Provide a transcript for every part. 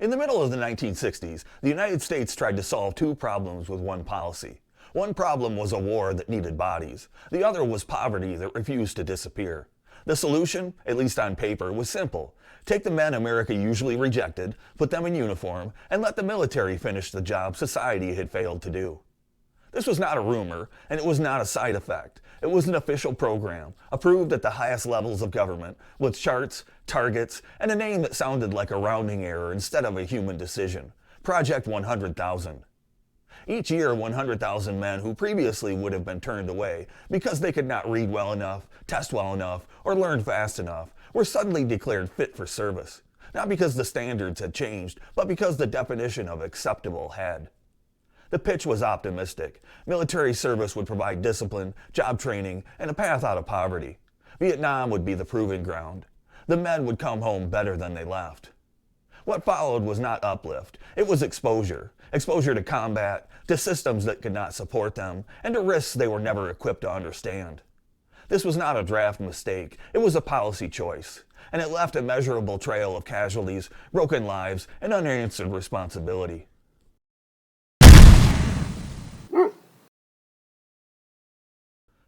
In the middle of the 1960s, the United States tried to solve two problems with one policy. One problem was a war that needed bodies. The other was poverty that refused to disappear. The solution, at least on paper, was simple. Take the men America usually rejected, put them in uniform, and let the military finish the job society had failed to do. This was not a rumor, and it was not a side effect. It was an official program, approved at the highest levels of government, with charts, targets, and a name that sounded like a rounding error instead of a human decision. Project 100,000. Each year, 100,000 men who previously would have been turned away because they could not read well enough, test well enough, or learn fast enough, were suddenly declared fit for service. Not because the standards had changed, but because the definition of acceptable had. The pitch was optimistic. Military service would provide discipline, job training, and a path out of poverty. Vietnam would be the proving ground. The men would come home better than they left. What followed was not uplift. It was exposure. Exposure to combat, to systems that could not support them, and to risks they were never equipped to understand. This was not a draft mistake. It was a policy choice. And it left a measurable trail of casualties, broken lives, and unanswered responsibility.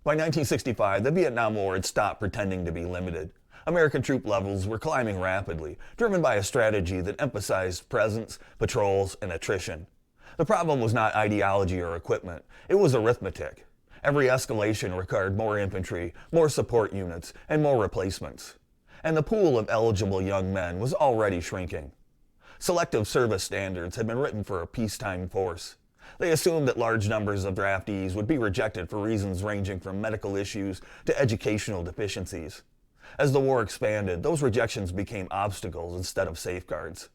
By 1965, the Vietnam War had stopped pretending to be limited. American troop levels were climbing rapidly, driven by a strategy that emphasized presence, patrols, and attrition. The problem was not ideology or equipment, it was arithmetic. Every escalation required more infantry, more support units, and more replacements. And the pool of eligible young men was already shrinking. Selective service standards had been written for a peacetime force. They assumed that large numbers of draftees would be rejected for reasons ranging from medical issues to educational deficiencies. As the war expanded, those rejections became obstacles instead of safeguards.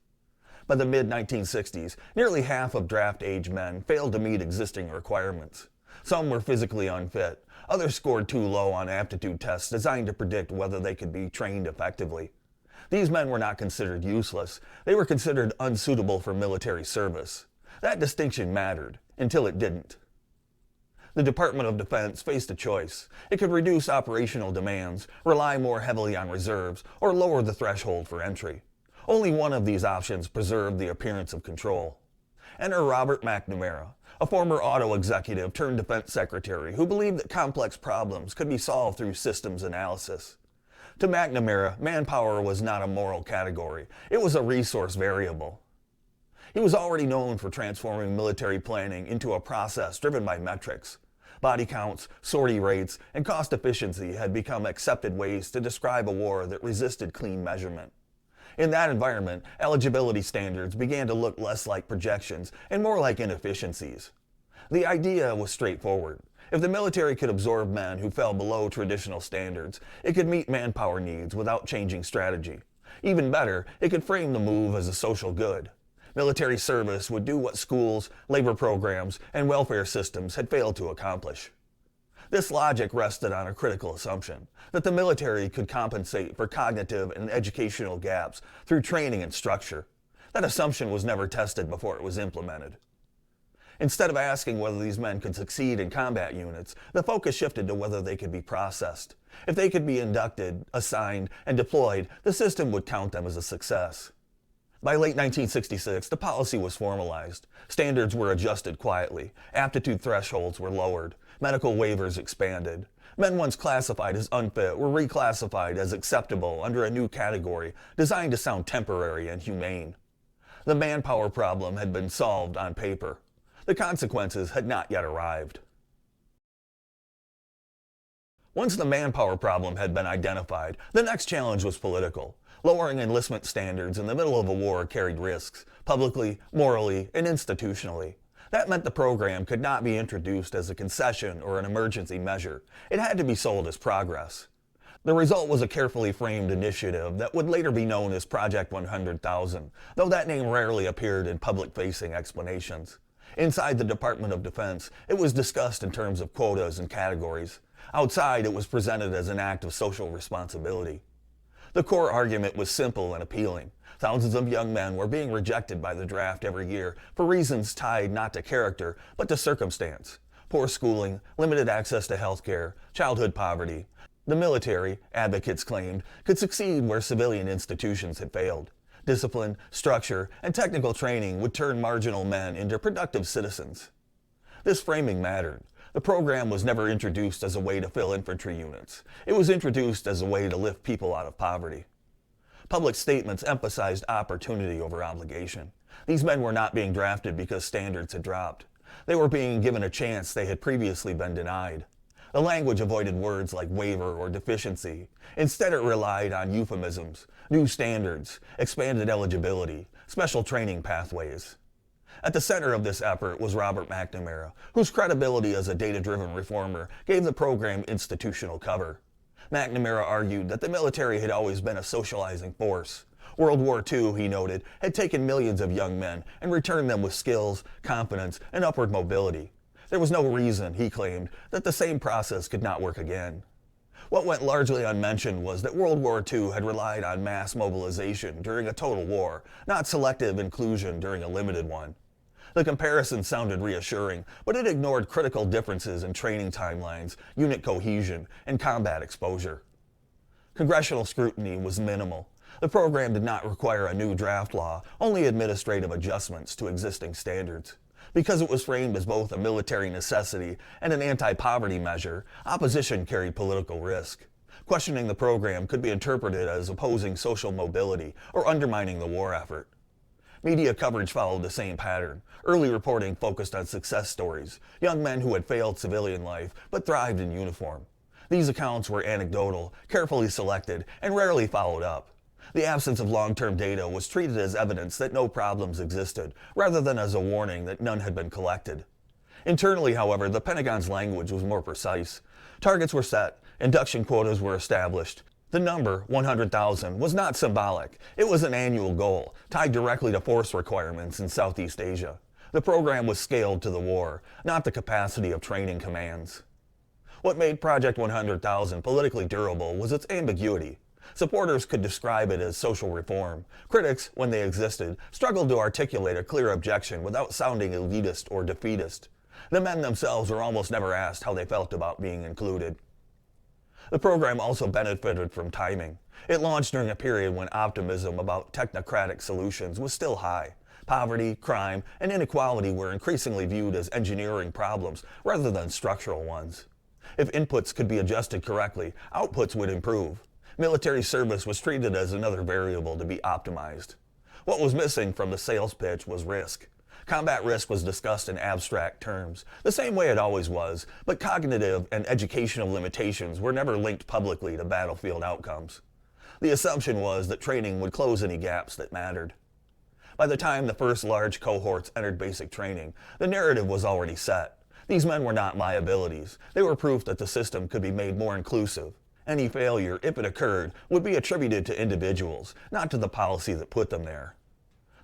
By the mid-1960s, nearly half of draft-age men failed to meet existing requirements. Some were physically unfit. Others scored too low on aptitude tests designed to predict whether they could be trained effectively. These men were not considered useless. They were considered unsuitable for military service. That distinction mattered, until it didn't. The Department of Defense faced a choice. It could reduce operational demands, rely more heavily on reserves, or lower the threshold for entry. Only one of these options preserved the appearance of control. Enter Robert McNamara, a former auto executive turned defense secretary who believed that complex problems could be solved through systems analysis. To McNamara, manpower was not a moral category. It was a resource variable. He was already known for transforming military planning into a process driven by metrics. Body counts, sortie rates, and cost efficiency had become accepted ways to describe a war that resisted clean measurement. In that environment, eligibility standards began to look less like projections and more like inefficiencies. The idea was straightforward. If the military could absorb men who fell below traditional standards, it could meet manpower needs without changing strategy. Even better, it could frame the move as a social good. Military service would do what schools, labor programs, and welfare systems had failed to accomplish. This logic rested on a critical assumption, that the military could compensate for cognitive and educational gaps through training and structure. That assumption was never tested before it was implemented. Instead of asking whether these men could succeed in combat units, the focus shifted to whether they could be processed. If they could be inducted, assigned, and deployed, the system would count them as a success. By late 1966, the policy was formalized. Standards were adjusted quietly. Aptitude thresholds were lowered. Medical waivers expanded. Men once classified as unfit were reclassified as acceptable under a new category designed to sound temporary and humane. The manpower problem had been solved on paper. The consequences had not yet arrived. Once the manpower problem had been identified, the next challenge was political. Lowering enlistment standards in the middle of a war carried risks, publicly, morally, and institutionally. That meant the program could not be introduced as a concession or an emergency measure. It had to be sold as progress. The result was a carefully framed initiative that would later be known as Project 100,000, though that name rarely appeared in public-facing explanations. Inside the Department of Defense, it was discussed in terms of quotas and categories. Outside, it was presented as an act of social responsibility. The core argument was simple and appealing. Thousands of young men were being rejected by the draft every year for reasons tied not to character, but to circumstance. Poor schooling, limited access to health care, childhood poverty. The military, advocates claimed, could succeed where civilian institutions had failed. Discipline, structure, and technical training would turn marginal men into productive citizens. This framing mattered. The program was never introduced as a way to fill infantry units. It was introduced as a way to lift people out of poverty. Public statements emphasized opportunity over obligation. These men were not being drafted because standards had dropped. They were being given a chance they had previously been denied. The language avoided words like waiver or deficiency. Instead, it relied on euphemisms, new standards, expanded eligibility, special training pathways. At the center of this effort was Robert McNamara, whose credibility as a data-driven reformer gave the program institutional cover. McNamara argued that the military had always been a socializing force. World War II, he noted, had taken millions of young men and returned them with skills, confidence, and upward mobility. There was no reason, he claimed, that the same process could not work again. What went largely unmentioned was that World War II had relied on mass mobilization during a total war, not selective inclusion during a limited one. The comparison sounded reassuring, but it ignored critical differences in training timelines, unit cohesion, and combat exposure. Congressional scrutiny was minimal. The program did not require a new draft law, only administrative adjustments to existing standards. Because it was framed as both a military necessity and an anti-poverty measure, opposition carried political risk. Questioning the program could be interpreted as opposing social mobility or undermining the war effort. Media coverage followed the same pattern. Early reporting focused on success stories, young men who had failed civilian life but thrived in uniform. These accounts were anecdotal, carefully selected, and rarely followed up. The absence of long-term data was treated as evidence that no problems existed, rather than as a warning that none had been collected. Internally, however, the Pentagon's language was more precise. Targets were set, induction quotas were established. The number, 100,000, was not symbolic. It was an annual goal, tied directly to force requirements in Southeast Asia. The program was scaled to the war, not the capacity of training commands. What made Project 100,000 politically durable was its ambiguity. Supporters could describe it as social reform. Critics, when they existed, struggled to articulate a clear objection without sounding elitist or defeatist. The men themselves were almost never asked how they felt about being included. The program also benefited from timing. It launched during a period when optimism about technocratic solutions was still high. Poverty, crime, and inequality were increasingly viewed as engineering problems rather than structural ones. If inputs could be adjusted correctly, outputs would improve. Military service was treated as another variable to be optimized. What was missing from the sales pitch was risk. Combat risk was discussed in abstract terms, the same way it always was, but cognitive and educational limitations were never linked publicly to battlefield outcomes. The assumption was that training would close any gaps that mattered. By the time the first large cohorts entered basic training, the narrative was already set. These men were not liabilities. They were proof that the system could be made more inclusive. Any failure, if it occurred, would be attributed to individuals, not to the policy that put them there.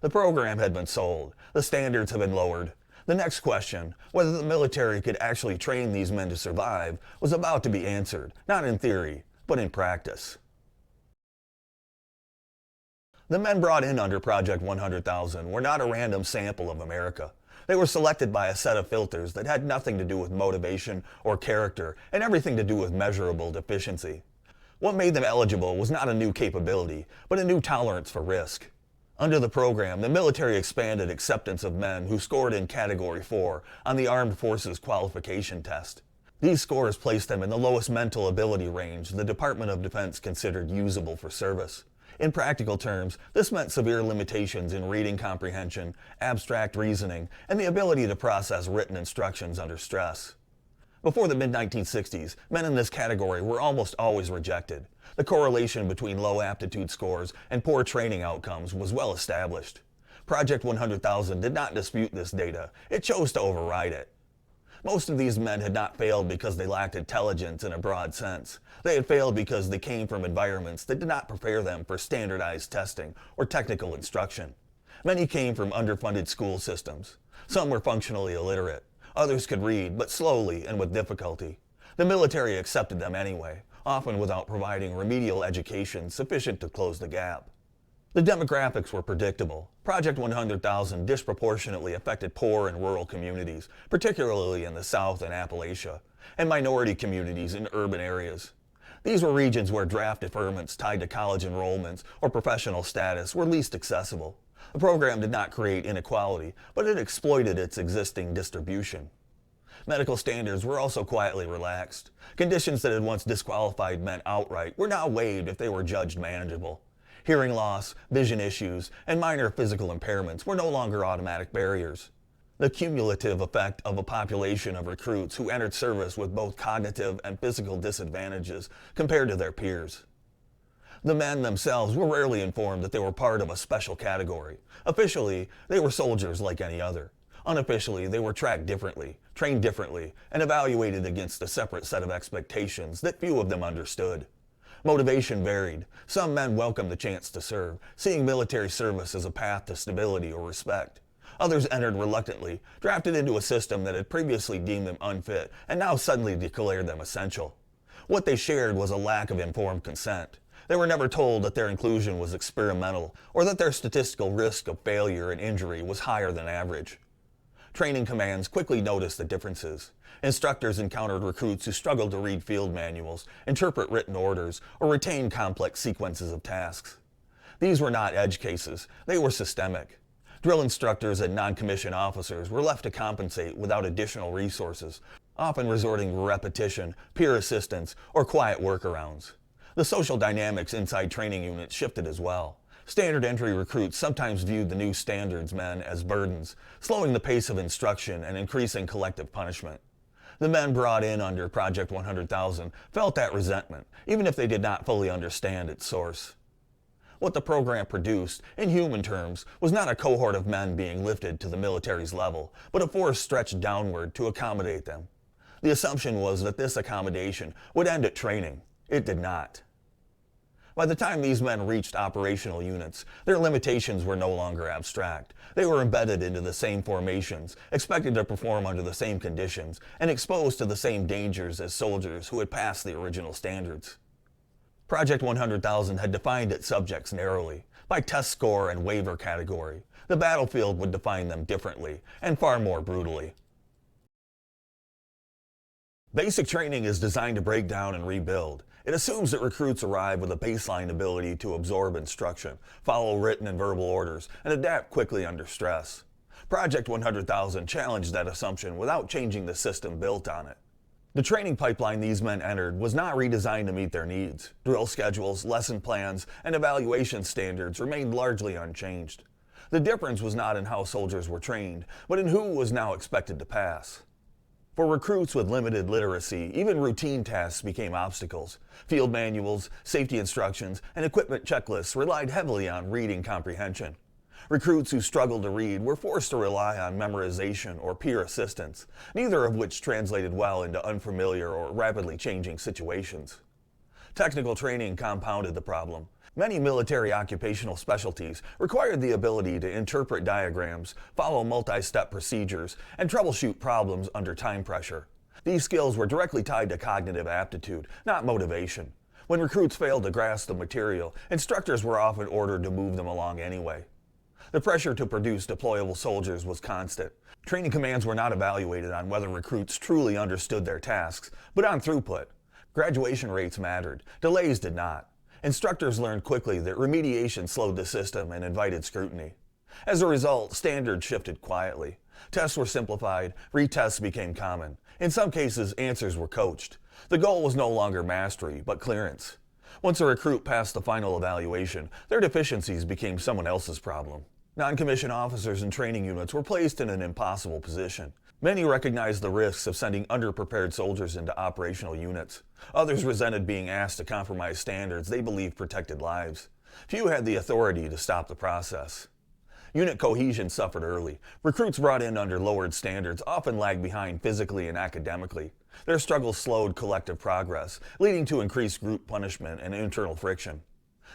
The program had been sold. The standards had been lowered. The next question, whether the military could actually train these men to survive, was about to be answered, not in theory, but in practice. The men brought in under Project 100,000 were not a random sample of America. They were selected by a set of filters that had nothing to do with motivation or character and everything to do with measurable deficiency. What made them eligible was not a new capability, but a new tolerance for risk. Under the program, the military expanded acceptance of men who scored in Category 4 on the Armed Forces Qualification Test. These scores placed them in the lowest mental ability range the Department of Defense considered usable for service. In practical terms, this meant severe limitations in reading comprehension, abstract reasoning, and the ability to process written instructions under stress. Before the mid-1960s, men in this category were almost always rejected. The correlation between low aptitude scores and poor training outcomes was well established. Project 100,000 did not dispute this data. It chose to override it. Most of these men had not failed because they lacked intelligence in a broad sense. They had failed because they came from environments that did not prepare them for standardized testing or technical instruction. Many came from underfunded school systems. Some were functionally illiterate. Others could read, but slowly and with difficulty. The military accepted them anyway, often without providing remedial education sufficient to close the gap. The demographics were predictable. Project 100,000 disproportionately affected poor and rural communities, particularly in the South and Appalachia, and minority communities in urban areas. These were regions where draft deferments tied to college enrollments or professional status were least accessible. The program did not create inequality, but it exploited its existing distribution. Medical standards were also quietly relaxed. Conditions that had once disqualified men outright were now waived if they were judged manageable. Hearing loss, vision issues, and minor physical impairments were no longer automatic barriers. The cumulative effect of a population of recruits who entered service with both cognitive and physical disadvantages compared to their peers. The men themselves were rarely informed that they were part of a special category. Officially, they were soldiers like any other. Unofficially, they were tracked differently, trained differently, and evaluated against a separate set of expectations that few of them understood. Motivation varied. Some men welcomed the chance to serve, seeing military service as a path to stability or respect. Others entered reluctantly, drafted into a system that had previously deemed them unfit and now suddenly declared them essential. What they shared was a lack of informed consent. They were never told that their inclusion was experimental or that their statistical risk of failure and injury was higher than average. Training commands quickly noticed the differences. Instructors encountered recruits who struggled to read field manuals, interpret written orders, or retain complex sequences of tasks. These were not edge cases, they were systemic. Drill instructors and non-commissioned officers were left to compensate without additional resources, often resorting to repetition, peer assistance, or quiet workarounds. The social dynamics inside training units shifted as well. Standard entry recruits sometimes viewed the new standards men as burdens, slowing the pace of instruction and increasing collective punishment. The men brought in under Project 100,000 felt that resentment, even if they did not fully understand its source. What the program produced, in human terms, was not a cohort of men being lifted to the military's level, but a force stretched downward to accommodate them. The assumption was that this accommodation would end at training. It did not. By the time these men reached operational units, their limitations were no longer abstract. They were embedded into the same formations, expected to perform under the same conditions, and exposed to the same dangers as soldiers who had passed the original standards. Project 100,000 had defined its subjects narrowly, by test score and waiver category. The battlefield would define them differently, and far more brutally. Basic training is designed to break down and rebuild. It assumes that recruits arrive with a baseline ability to absorb instruction, follow written and verbal orders, and adapt quickly under stress. Project 100,000 challenged that assumption without changing the system built on it. The training pipeline these men entered was not redesigned to meet their needs. Drill schedules, lesson plans, and evaluation standards remained largely unchanged. The difference was not in how soldiers were trained, but in who was now expected to pass. For recruits with limited literacy, even routine tasks became obstacles. Field manuals, safety instructions, and equipment checklists relied heavily on reading comprehension. Recruits who struggled to read were forced to rely on memorization or peer assistance, neither of which translated well into unfamiliar or rapidly changing situations. Technical training compounded the problem. Many military occupational specialties required the ability to interpret diagrams, follow multi-step procedures, and troubleshoot problems under time pressure. These skills were directly tied to cognitive aptitude, not motivation. When recruits failed to grasp the material, instructors were often ordered to move them along anyway. The pressure to produce deployable soldiers was constant. Training commands were not evaluated on whether recruits truly understood their tasks, but on throughput. Graduation rates mattered, delays did not. Instructors learned quickly that remediation slowed the system and invited scrutiny. As a result, standards shifted quietly. Tests were simplified, retests became common. In some cases, answers were coached. The goal was no longer mastery, but clearance. Once a recruit passed the final evaluation, their deficiencies became someone else's problem. Non-commissioned officers and training units were placed in an impossible position. Many recognized the risks of sending underprepared soldiers into operational units. Others resented being asked to compromise standards they believed protected lives. Few had the authority to stop the process. Unit cohesion suffered early. Recruits brought in under lowered standards often lagged behind physically and academically. Their struggles slowed collective progress, leading to increased group punishment and internal friction.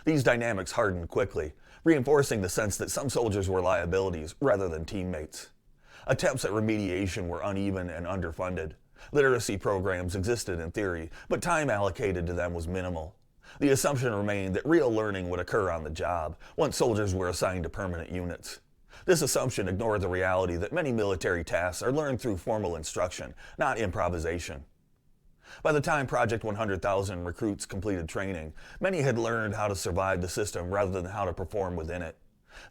These dynamics hardened quickly, reinforcing the sense that some soldiers were liabilities rather than teammates. Attempts at remediation were uneven and underfunded. Literacy programs existed in theory, but time allocated to them was minimal. The assumption remained that real learning would occur on the job, once soldiers were assigned to permanent units. This assumption ignored the reality that many military tasks are learned through formal instruction, not improvisation. By the time Project 100,000 recruits completed training, many had learned how to survive the system rather than how to perform within it.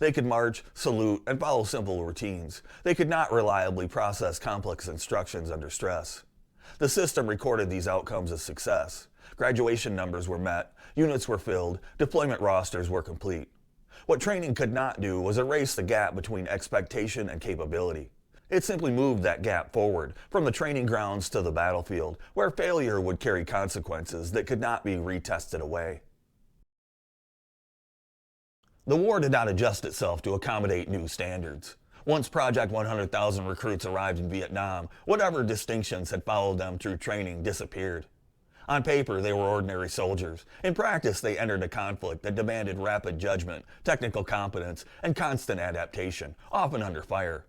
They could march, salute, and follow simple routines. They could not reliably process complex instructions under stress. The system recorded these outcomes as success. Graduation numbers were met, units were filled, deployment rosters were complete. What training could not do was erase the gap between expectation and capability. It simply moved that gap forward, from the training grounds to the battlefield, where failure would carry consequences that could not be retested away. The war did not adjust itself to accommodate new standards. Once Project 100,000 recruits arrived in Vietnam, whatever distinctions had followed them through training disappeared. On paper, they were ordinary soldiers. In practice, they entered a conflict that demanded rapid judgment, technical competence, and constant adaptation, often under fire.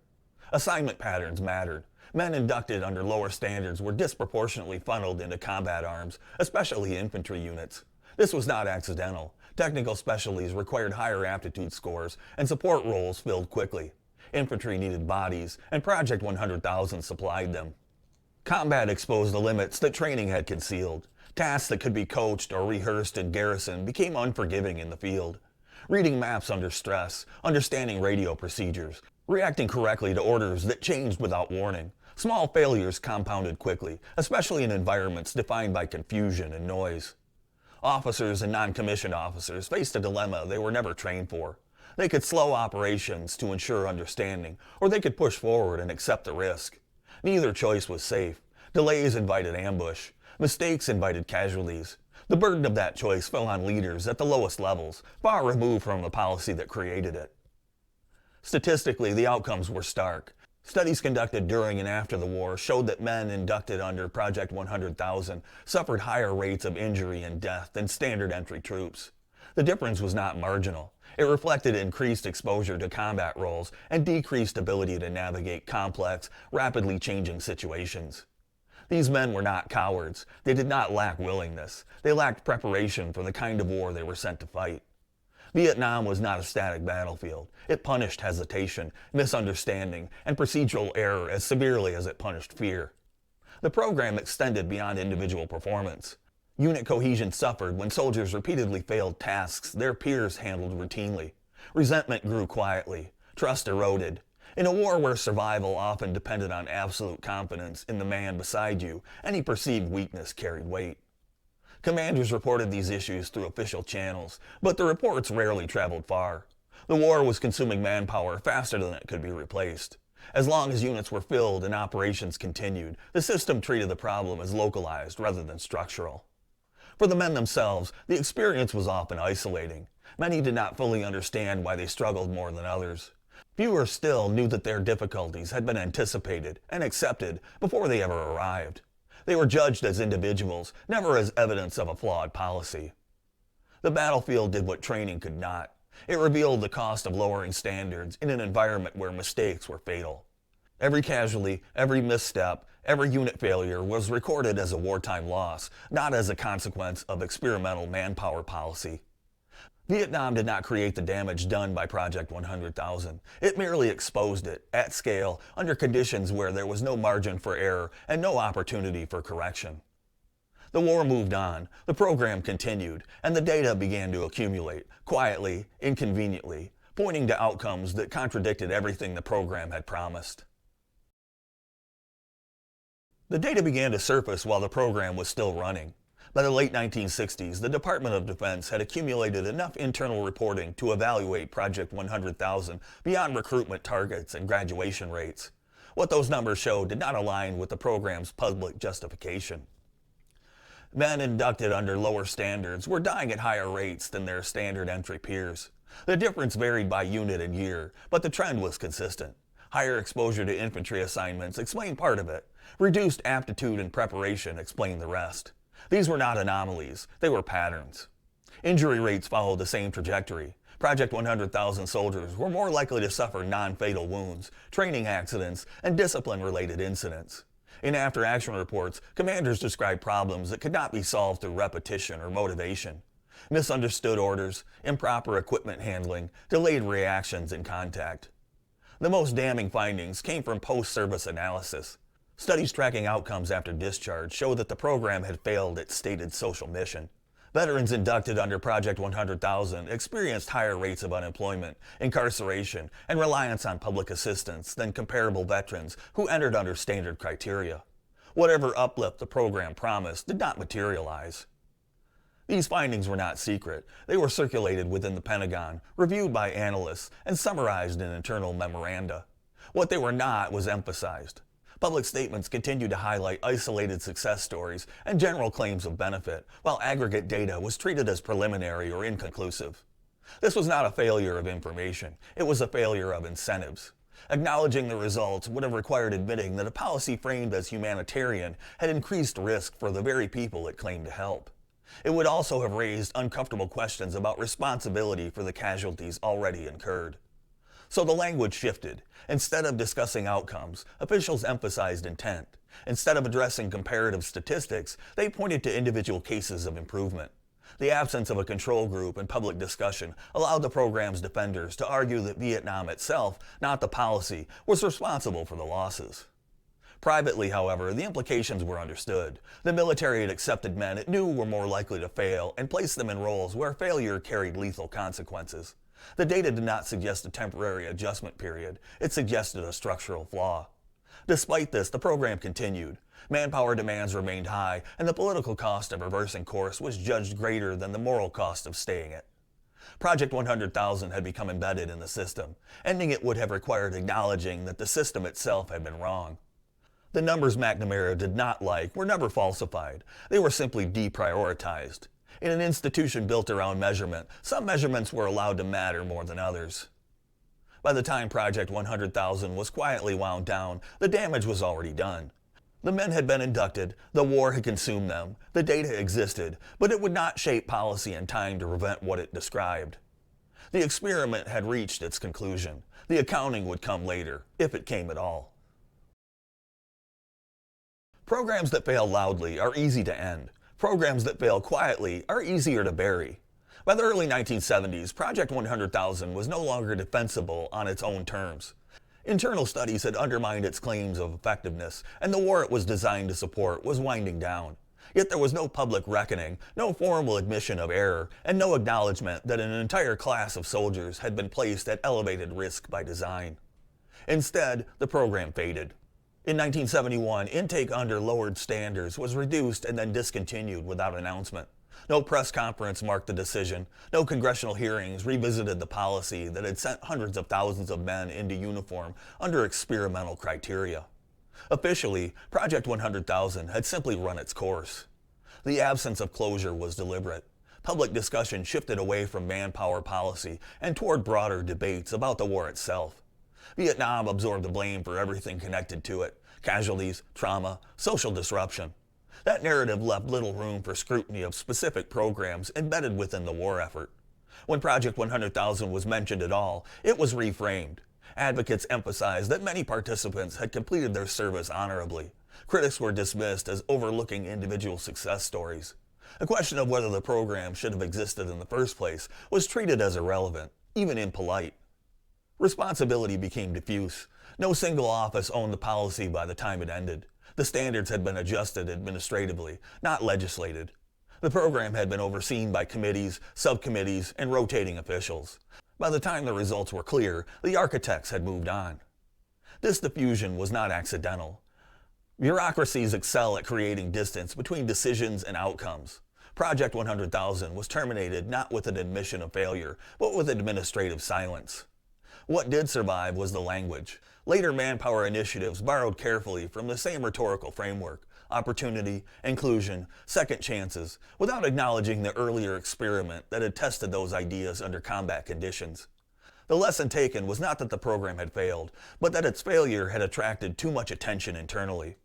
Assignment patterns mattered. Men inducted under lower standards were disproportionately funneled into combat arms, especially infantry units. This was not accidental. Technical specialties required higher aptitude scores, and support roles filled quickly. Infantry needed bodies, and Project 100,000 supplied them. Combat exposed the limits that training had concealed. Tasks that could be coached or rehearsed in garrison became unforgiving in the field. Reading maps under stress, understanding radio procedures, reacting correctly to orders that changed without warning. Small failures compounded quickly, especially in environments defined by confusion and noise. Officers and non-commissioned officers faced a dilemma they were never trained for. They could slow operations to ensure understanding, or they could push forward and accept the risk. Neither choice was safe. Delays invited ambush. Mistakes invited casualties. The burden of that choice fell on leaders at the lowest levels, far removed from the policy that created it. Statistically, the outcomes were stark. Studies conducted during and after the war showed that men inducted under Project 100,000 suffered higher rates of injury and death than standard entry troops. The difference was not marginal. It reflected increased exposure to combat roles and decreased ability to navigate complex, rapidly changing situations. These men were not cowards. They did not lack willingness. They lacked preparation for the kind of war they were sent to fight. Vietnam was not a static battlefield. It punished hesitation, misunderstanding, and procedural error as severely as it punished fear. The program extended beyond individual performance. Unit cohesion suffered when soldiers repeatedly failed tasks their peers handled routinely. Resentment grew quietly. Trust eroded. In a war where survival often depended on absolute confidence in the man beside you, any perceived weakness carried weight. Commanders reported these issues through official channels, but the reports rarely traveled far. The war was consuming manpower faster than it could be replaced. As long as units were filled and operations continued, the system treated the problem as localized rather than structural. For the men themselves, the experience was often isolating. Many did not fully understand why they struggled more than others. Fewer still knew that their difficulties had been anticipated and accepted before they ever arrived. They were judged as individuals, never as evidence of a flawed policy. The battlefield did what training could not. It revealed the cost of lowering standards in an environment where mistakes were fatal. Every casualty, every misstep, every unit failure was recorded as a wartime loss, not as a consequence of experimental manpower policy. Vietnam did not create the damage done by Project 100,000. It merely exposed it, at scale, under conditions where there was no margin for error and no opportunity for correction. The war moved on, the program continued, and the data began to accumulate, quietly, inconveniently, pointing to outcomes that contradicted everything the program had promised. The data began to surface while the program was still running. By the late 1960s, the Department of Defense had accumulated enough internal reporting to evaluate Project 100,000 beyond recruitment targets and graduation rates. What those numbers showed did not align with the program's public justification. Men inducted under lower standards were dying at higher rates than their standard entry peers. The difference varied by unit and year, but the trend was consistent. Higher exposure to infantry assignments explained part of it. Reduced aptitude and preparation explained the rest. These were not anomalies, they were patterns. Injury rates followed the same trajectory. Project 100,000 soldiers were more likely to suffer non-fatal wounds, training accidents, and discipline-related incidents. In after-action reports, commanders described problems that could not be solved through repetition or motivation. Misunderstood orders, improper equipment handling, delayed reactions in contact. The most damning findings came from post-service analysis. Studies tracking outcomes after discharge show that the program had failed its stated social mission. Veterans inducted under Project 100,000 experienced higher rates of unemployment, incarceration, and reliance on public assistance than comparable veterans who entered under standard criteria. Whatever uplift the program promised did not materialize. These findings were not secret. They were circulated within the Pentagon, reviewed by analysts, and summarized in internal memoranda. What they were not was emphasized. Public statements continued to highlight isolated success stories and general claims of benefit, while aggregate data was treated as preliminary or inconclusive. This was not a failure of information. It was a failure of incentives. Acknowledging the results would have required admitting that a policy framed as humanitarian had increased risk for the very people it claimed to help. It would also have raised uncomfortable questions about responsibility for the casualties already incurred. So the language shifted. Instead of discussing outcomes, officials emphasized intent. Instead of addressing comparative statistics, they pointed to individual cases of improvement. The absence of a control group and public discussion allowed the program's defenders to argue that Vietnam itself, not the policy, was responsible for the losses. Privately, however, the implications were understood. The military had accepted men it knew were more likely to fail and placed them in roles where failure carried lethal consequences. The data did not suggest a temporary adjustment period. It suggested a structural flaw. Despite this, the program continued. Manpower demands remained high, and the political cost of reversing course was judged greater than the moral cost of staying it. Project 100,000 had become embedded in the system. Ending it would have required acknowledging that the system itself had been wrong. The numbers McNamara did not like were never falsified. They were simply deprioritized. In an institution built around measurement, some measurements were allowed to matter more than others. By the time Project 100,000 was quietly wound down, the damage was already done. The men had been inducted, the war had consumed them, the data existed, but it would not shape policy in time to prevent what it described. The experiment had reached its conclusion. The accounting would come later, if it came at all. Programs that fail loudly are easy to end. Programs that fail quietly are easier to bury. By the early 1970s, Project 100,000 was no longer defensible on its own terms. Internal studies had undermined its claims of effectiveness, and the war it was designed to support was winding down. Yet there was no public reckoning, no formal admission of error, and no acknowledgement that an entire class of soldiers had been placed at elevated risk by design. Instead, the program faded. In 1971, intake under lowered standards was reduced and then discontinued without announcement. No press conference marked the decision. No congressional hearings revisited the policy that had sent hundreds of thousands of men into uniform under experimental criteria. Officially, Project 100,000 had simply run its course. The absence of closure was deliberate. Public discussion shifted away from manpower policy and toward broader debates about the war itself. Vietnam absorbed the blame for everything connected to it: casualties, trauma, social disruption. That narrative left little room for scrutiny of specific programs embedded within the war effort. When Project 100,000 was mentioned at all, it was reframed. Advocates emphasized that many participants had completed their service honorably. Critics were dismissed as overlooking individual success stories. The question of whether the program should have existed in the first place was treated as irrelevant, even impolite. Responsibility became diffuse. No single office owned the policy by the time it ended. The standards had been adjusted administratively, not legislated. The program had been overseen by committees, subcommittees, and rotating officials. By the time the results were clear, the architects had moved on. This diffusion was not accidental. Bureaucracies excel at creating distance between decisions and outcomes. Project 100,000 was terminated not with an admission of failure, but with administrative silence. What did survive was the language. Later manpower initiatives borrowed carefully from the same rhetorical framework: opportunity, inclusion, second chances, without acknowledging the earlier experiment that had tested those ideas under combat conditions. The lesson taken was not that the program had failed, but that its failure had attracted too much attention internally.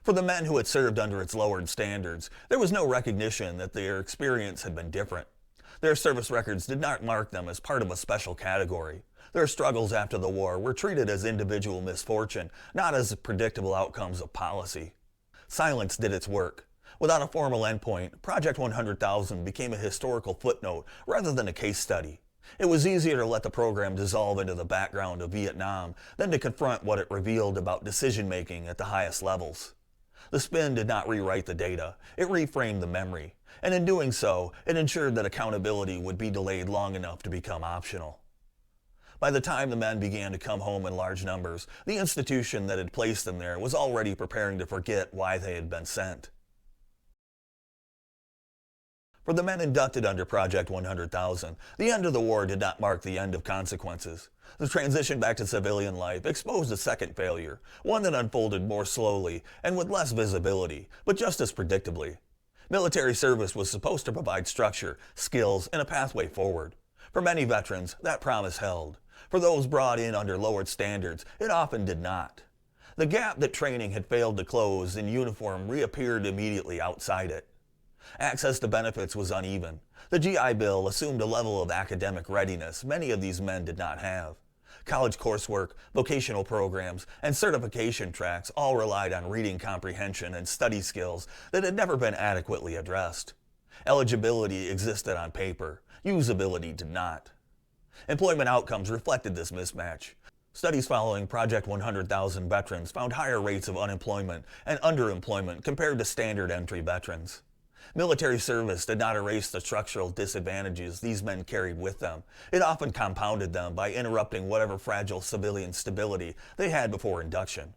For the men who had served under its lowered standards, there was no recognition that their experience had been different. Their service records did not mark them as part of a special category. Their struggles after the war were treated as individual misfortune, not as predictable outcomes of policy. Silence did its work. Without a formal endpoint, Project 100,000 became a historical footnote rather than a case study. It was easier to let the program dissolve into the background of Vietnam than to confront what it revealed about decision-making at the highest levels. The spin did not rewrite the data, it reframed the memory, and in doing so, it ensured that accountability would be delayed long enough to become optional. By the time the men began to come home in large numbers, the institution that had placed them there was already preparing to forget why they had been sent. For the men inducted under Project 100,000, the end of the war did not mark the end of consequences. The transition back to civilian life exposed a second failure, one that unfolded more slowly and with less visibility, but just as predictably. Military service was supposed to provide structure, skills, and a pathway forward. For many veterans, that promise held. For those brought in under lowered standards, it often did not. The gap that training had failed to close in uniform reappeared immediately outside it. Access to benefits was uneven. The GI Bill assumed a level of academic readiness many of these men did not have. College coursework, vocational programs, and certification tracks all relied on reading comprehension and study skills that had never been adequately addressed. Eligibility existed on paper, usability did not. Employment outcomes reflected this mismatch. Studies following Project 100,000 veterans found higher rates of unemployment and underemployment compared to standard entry veterans. Military service did not erase the structural disadvantages these men carried with them. It often compounded them by interrupting whatever fragile civilian stability they had before induction.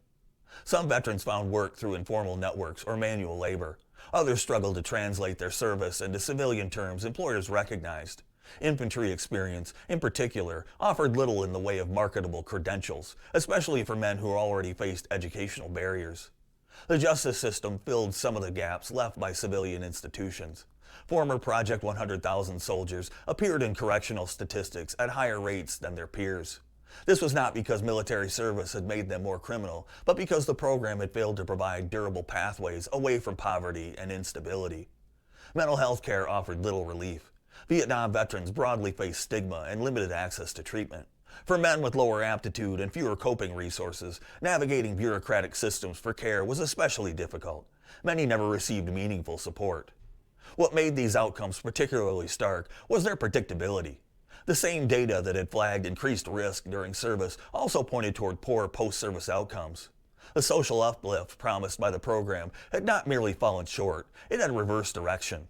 Some veterans found work through informal networks or manual labor. Others struggled to translate their service into civilian terms employers recognized. Infantry experience, in particular, offered little in the way of marketable credentials, especially for men who already faced educational barriers. The justice system filled some of the gaps left by civilian institutions. Former Project 100,000 soldiers appeared in correctional statistics at higher rates than their peers. This was not because military service had made them more criminal, but because the program had failed to provide durable pathways away from poverty and instability. Mental health care offered little relief. Vietnam veterans broadly faced stigma and limited access to treatment. For men with lower aptitude and fewer coping resources, navigating bureaucratic systems for care was especially difficult. Many never received meaningful support. What made these outcomes particularly stark was their predictability. The same data that had flagged increased risk during service also pointed toward poor post-service outcomes. The social uplift promised by the program had not merely fallen short, it had reversed direction.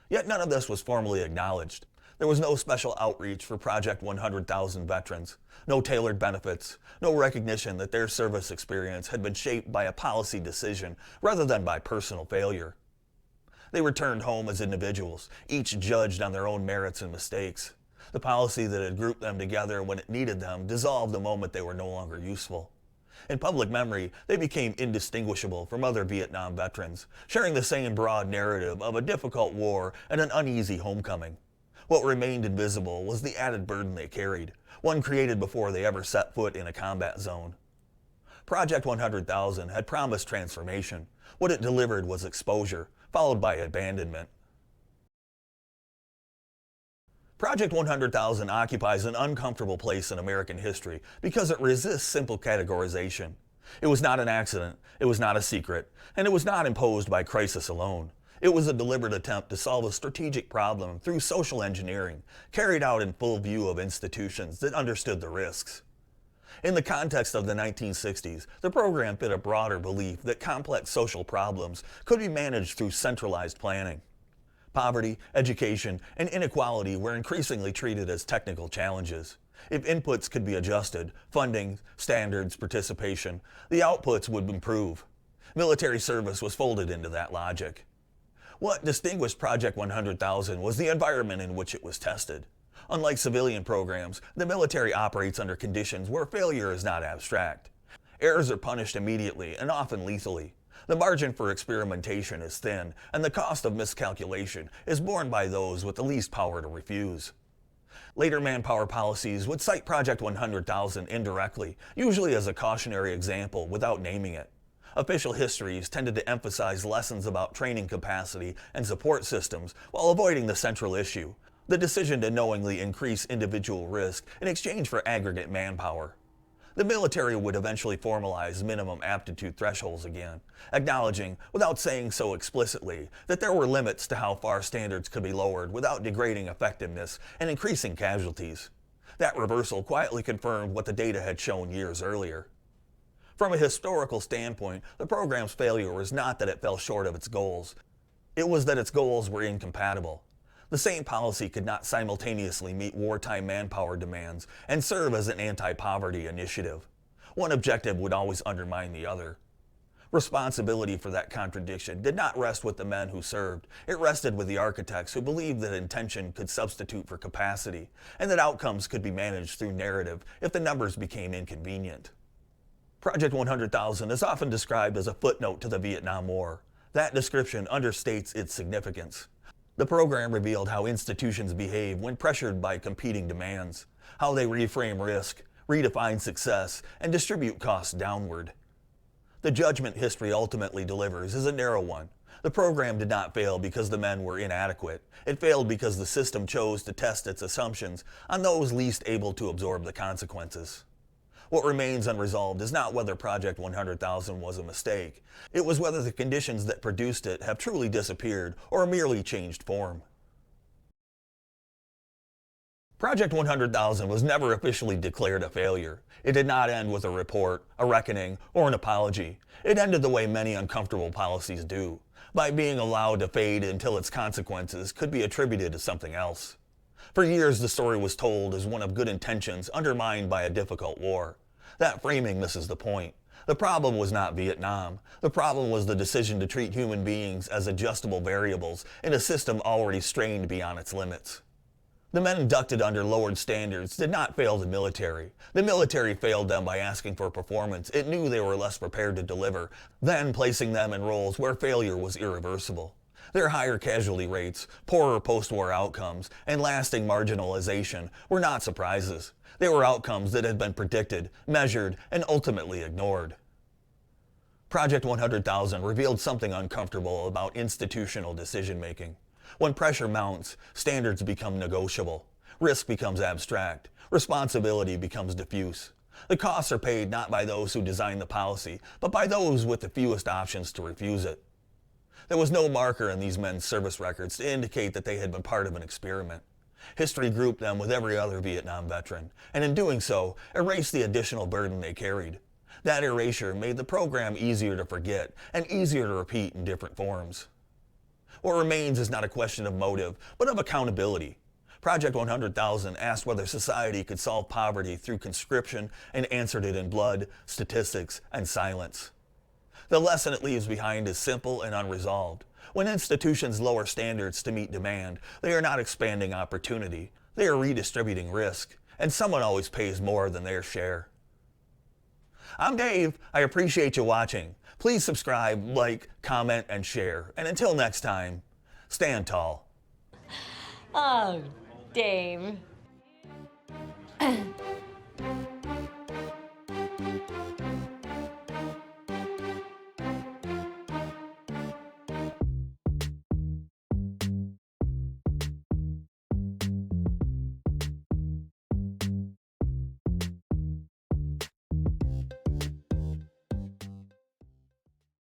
Yet none of this was formally acknowledged. There was no special outreach for Project 100,000 veterans, no tailored benefits, no recognition that their service experience had been shaped by a policy decision rather than by personal failure. They returned home as individuals, each judged on their own merits and mistakes. The policy that had grouped them together when it needed them dissolved the moment they were no longer useful. In public memory, they became indistinguishable from other Vietnam veterans, sharing the same broad narrative of a difficult war and an uneasy homecoming. What remained invisible was the added burden they carried, one created before they ever set foot in a combat zone. Project 100,000 had promised transformation. What it delivered was exposure, followed by abandonment. Project 100,000 occupies an uncomfortable place in American history because it resists simple categorization. It was not an accident, it was not a secret, and it was not imposed by crisis alone. It was a deliberate attempt to solve a strategic problem through social engineering, carried out in full view of institutions that understood the risks. In the context of the 1960s, the program fit a broader belief that complex social problems could be managed through centralized planning. Poverty, education, and inequality were increasingly treated as technical challenges. If inputs could be adjusted, funding, standards, participation, the outputs would improve. Military service was folded into that logic. What distinguished Project 100,000 was the environment in which it was tested. Unlike civilian programs, the military operates under conditions where failure is not abstract. Errors are punished immediately and often lethally. The margin for experimentation is thin, and the cost of miscalculation is borne by those with the least power to refuse. Later manpower policies would cite Project 100,000 indirectly, usually as a cautionary example without naming it. Official histories tended to emphasize lessons about training capacity and support systems while avoiding the central issue, the decision to knowingly increase individual risk in exchange for aggregate manpower. The military would eventually formalize minimum aptitude thresholds again, acknowledging, without saying so explicitly, that there were limits to how far standards could be lowered without degrading effectiveness and increasing casualties. That reversal quietly confirmed what the data had shown years earlier. From a historical standpoint, the program's failure was not that it fell short of its goals. It was that its goals were incompatible. The same policy could not simultaneously meet wartime manpower demands and serve as an anti-poverty initiative. One objective would always undermine the other. Responsibility for that contradiction did not rest with the men who served. It rested with the architects who believed that intention could substitute for capacity, and that outcomes could be managed through narrative if the numbers became inconvenient. Project 100,000 is often described as a footnote to the Vietnam War. That description understates its significance. The program revealed how institutions behave when pressured by competing demands, how they reframe risk, redefine success, and distribute costs downward. The judgment history ultimately delivers is a narrow one. The program did not fail because the men were inadequate. It failed because the system chose to test its assumptions on those least able to absorb the consequences. What remains unresolved is not whether Project 100,000 was a mistake. It was whether the conditions that produced it have truly disappeared or merely changed form. Project 100,000 was never officially declared a failure. It did not end with a report, a reckoning, or an apology. It ended the way many uncomfortable policies do, by being allowed to fade until its consequences could be attributed to something else. For years, the story was told as one of good intentions undermined by a difficult war. That framing misses the point. The problem was not Vietnam. The problem was the decision to treat human beings as adjustable variables in a system already strained beyond its limits. The men inducted under lowered standards did not fail the military. The military failed them by asking for performance it knew they were less prepared to deliver, then placing them in roles where failure was irreversible. Their higher casualty rates, poorer post-war outcomes, and lasting marginalization were not surprises. They were outcomes that had been predicted, measured, and ultimately ignored. Project 100,000 revealed something uncomfortable about institutional decision-making. When pressure mounts, standards become negotiable. Risk becomes abstract. Responsibility becomes diffuse. The costs are paid not by those who design the policy, but by those with the fewest options to refuse it. There was no marker in these men's service records to indicate that they had been part of an experiment. History grouped them with every other Vietnam veteran, and in doing so, erased the additional burden they carried. That erasure made the program easier to forget and easier to repeat in different forms. What remains is not a question of motive, but of accountability. Project 100,000 asked whether society could solve poverty through conscription and answered it in blood, statistics, and silence. The lesson it leaves behind is simple and unresolved. When institutions lower standards to meet demand, they are not expanding opportunity. They are redistributing risk, and someone always pays more than their share. I'm Dave. I appreciate you watching. Please subscribe, like, comment, and share. And until next time, stand tall. Oh, Dave.